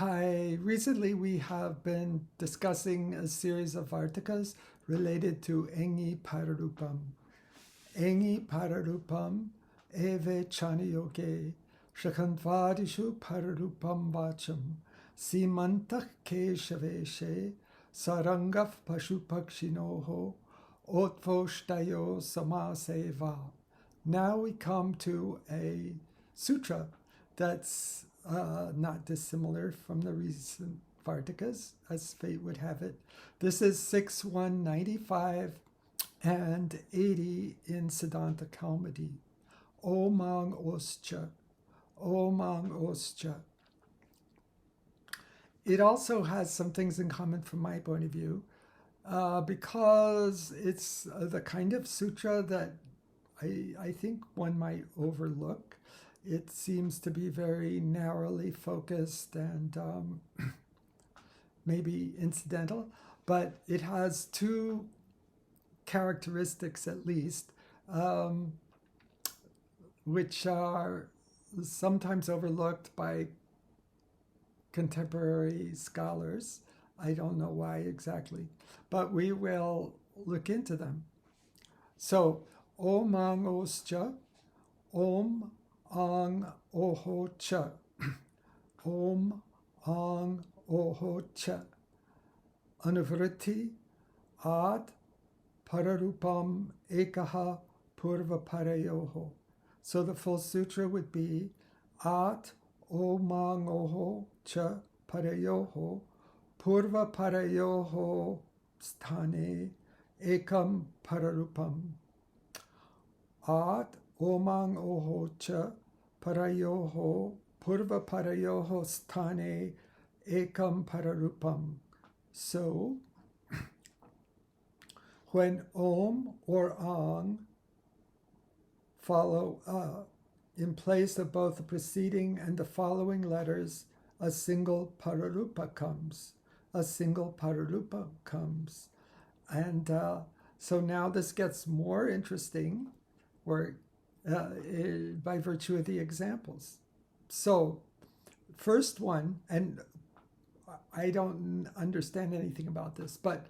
Hi, recently we have been discussing a series of articles related to Engi Pararupam. Engi Pararupam Eve Chaniyoge Shakhantvadishu Pararupam Vacham Simantah Keshaveshe Sarangaf Pashupakshinoho Otvoshthayo Samaseva. Now we come to a sutra that's not dissimilar from the recent Vartikas, as fate would have it. This is 6.195 and 80 in Siddhanta Kaumudi. Omang Oscha, Omang Oscha. It also has some things in common from my point of view, because it's the kind of sutra that I think one might overlook. It seems to be very narrowly focused and maybe incidental, but it has two characteristics at least, which are sometimes overlooked by contemporary scholars. I don't know why exactly, but we will look into them. So, Om Ang Oscha, Om Ang Oho Cha, Om Ang Oho Cha, Anuvritti Ad Pararupam Ekaha Purva Parayoho. So the full sutra would be At Om Ang Oho Cha Parayoho Purva Parayoho Sthane Ekam Pararupam. At Omang Oho Cha Parayoho Purva Parayoho Sthane Ekam Pararupam. So, when Om or Ang follow in place of both the preceding and the following letters, a single Pararupa comes. A single Pararupa comes. And so now this gets more interesting by virtue of the examples. So, first one, and I don't understand anything about this, but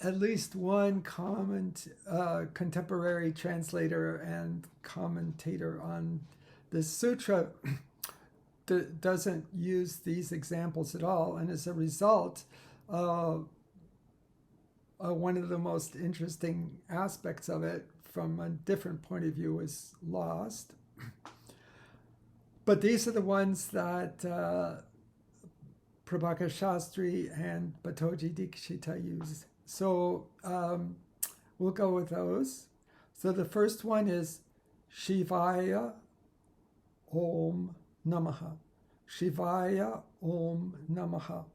at least one contemporary translator and commentator on this sutra doesn't use these examples at all, and as a result, one of the most interesting aspects of it from a different point of view is lost. But these are the ones that Prabhakar Shastri and Batoji Dikshita use. So we'll go with those. So the first one is Shivaya Om Namaha. Shivaya Om Namaha.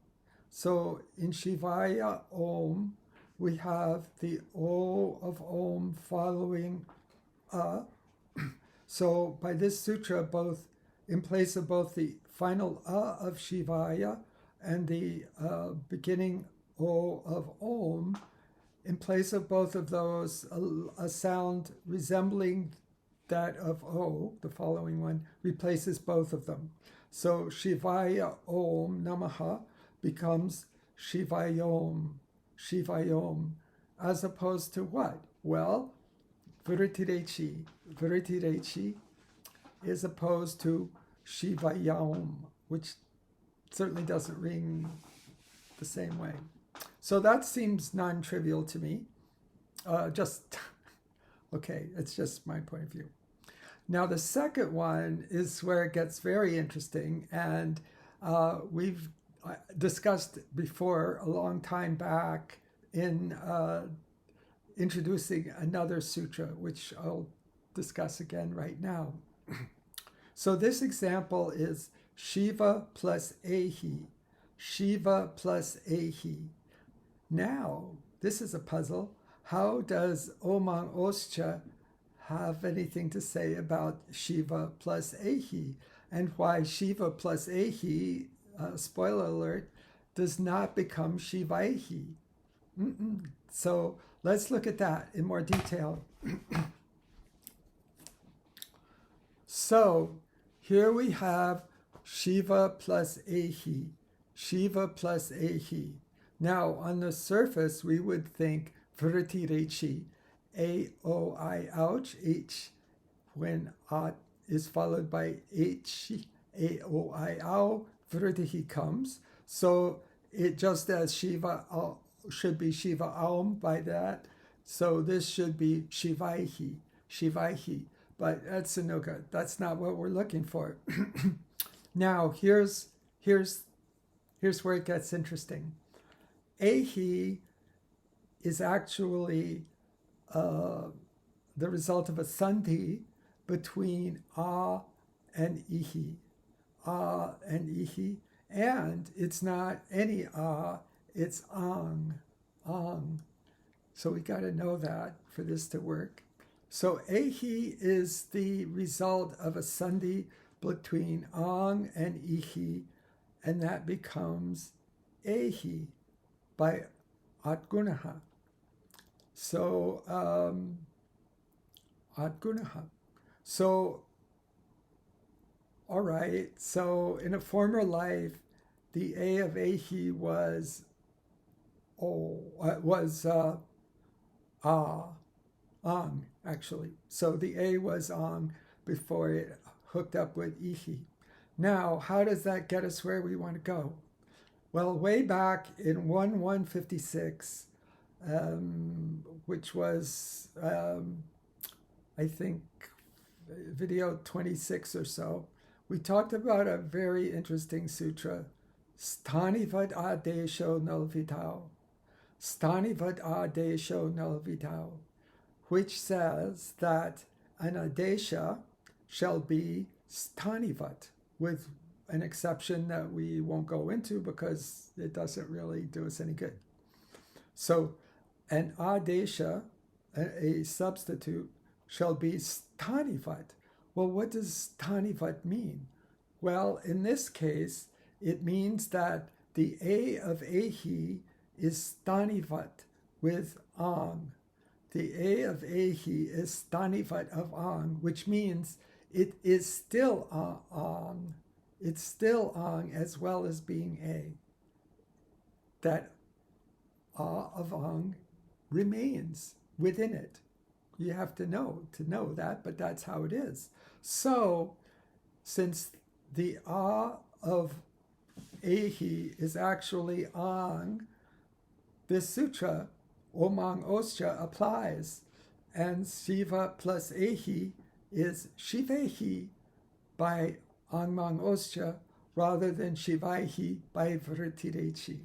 So in Shivaya Om, we have the O of Om following A. So by this sutra, both in place of both the final A of Shivaya and the beginning O of Om, in place of both of those, a sound resembling that of O, the following one, replaces both of them. So Shivaya Om Namaha becomes Shivayom. Shivayom, as opposed to what? Well, Viritirechi. Viritirechi is opposed to Shivayom, which certainly doesn't ring the same way. So that seems non-trivial to me. Okay, it's just my point of view. Now the second one is where it gets very interesting, and we've discussed before a long time back in introducing another sutra, which I'll discuss again right now. So this example is Shiva plus Ahi. Shiva plus Ahi. Now, this is a puzzle. How does Omang Oscha have anything to say about Shiva plus Ahi? And why Shiva plus Ahi, spoiler alert, does not become Shivaihi? So let's look at that in more detail. So here we have Shiva plus Ahi. Shiva plus Ahi. Now, on the surface, we would think Vritirechi, A-O-I, ouch, H, when A is followed by H, A-O-I, ow, Vritihi comes. So it just as Shiva should be Shiva Aum by that. So this should be Shivaihi, Shivaihi. But that's Sanuka. That's not what we're looking for. Now, here's where it gets interesting. Ahi is actually the result of a sandhi between A and Ihi. A and Ihi. And it's not any A, it's Ang. Ang. So we got to know that for this to work. So Ahi is the result of a sandhi between Ang and Ihi, and that becomes Ahi by Atgunaha. So, Atgunaha. So, all right, so in a former life, the A of Ahi was Ang, actually. So the A was Ang before it hooked up with Ihi. Now, how does that get us where we want to go? Well, way back in 1156, which was, I think, video 26 or so, we talked about a very interesting sutra, Sthanivad Adesho Nalvitao. Sthanivad Adesho Nalvitao, which says that an Adesha shall be Sthanivat, with an exception that we won't go into because it doesn't really do us any good. So an Adesha, a substitute, shall be Sthanivat. Well, what does Sthanivat mean? Well, in this case, it means that the A of Ahi is Sthanivat with Ang. The A of Ahi is Sthanivat of Ang, which means it is still Ang. It's still Ang as well as being A. That A of Ang remains within it. You have to know that, but that's how it is. So, since the A of Ahi is actually Ang, this sutra, Omang Oscha, applies, and Shiva plus Ahi is Shivehi by Angmang Oscha rather than Shivaihi by Vritirechi.